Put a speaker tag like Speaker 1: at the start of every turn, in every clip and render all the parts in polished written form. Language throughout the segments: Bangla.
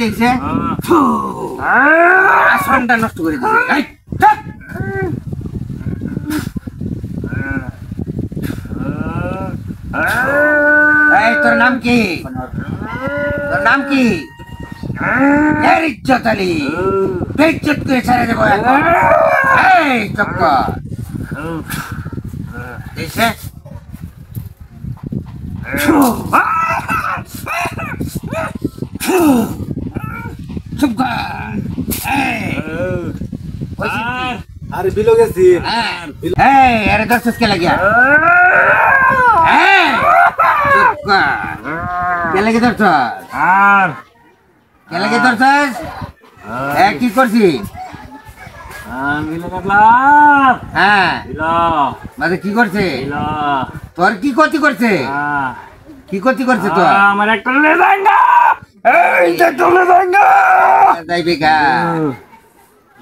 Speaker 1: দেখছে আসনটা নষ্ট করে দিচ্ছে। তোর নাম কি? তোর নাম কি? ইজ্জত আলী, বেইজ্জত করে ছেড়ে দেবো। চুপ কর। দেখছে চুপ কর।
Speaker 2: আরে বিলো গেছি।
Speaker 1: আরে দর্শক কে লাগিয়া চুপ কর। কে লাগে দর্শক? কে লাগে দর্শক? কি করছি? মানে কি করছে? তোর কি ক্ষতি করছে? কি ক্ষতি করছে তোর?
Speaker 3: আমার একটা লেজাঙ্গা
Speaker 1: যাইবে গা,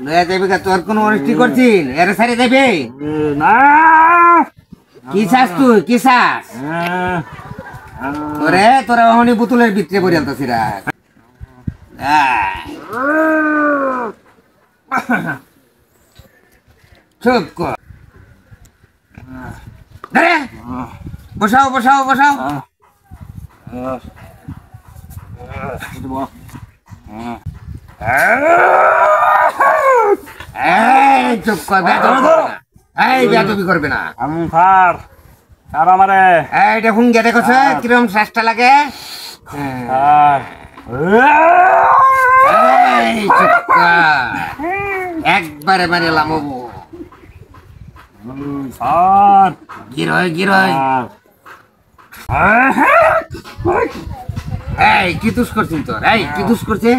Speaker 1: লয়া যাইবে গা। তোর কোন অনুষ্ঠান করছিস? এর সারি যাইবে
Speaker 3: না।
Speaker 1: কি চাস তুই? কি চাস? তোরে তোরা অহনি বোতলের ভিতরে পড়ে আনতাছি রা। চুপ কর। বসাও বসাও বসাও। চুপ কর। বেয়াদবি করবে না। দেখুন গে দেখছ কিরম শ্বাসটা লাগে। চুপ কর। একবারে মানে লামবো। গিরয় গিরয়। কি দুষ করছিস তোর? কি দুষ করছে?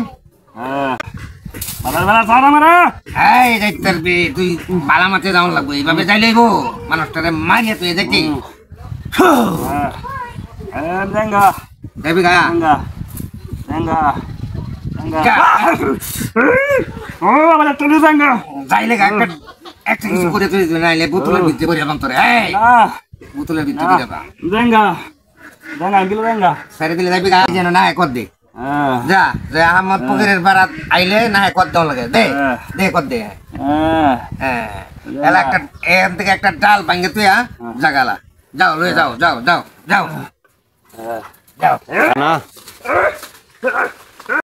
Speaker 1: তুই বালা মাছে যাওয়ান লাগবো। এইভাবে যাই লাগবো মানুষটারে মারিয়া তুই দেখি যাবি গা। যাইলে একটা কিছু করে তুই নাইলে বোতলের ভিতরে করে যাবাম তোরে। বোতলের ভিতরে করে যাবা সারি দিলে যাবি গা। যেন না কর দে যা যে আহমদ ফকিরের বারাত আইলে না কর দেওয়া লাগে। দে দে কর দে। একটা এখান থেকে একটা ডাল ভাঙ্গে তুই জাগালা যাও লয়ে যাও যাও যাও যাও যাও।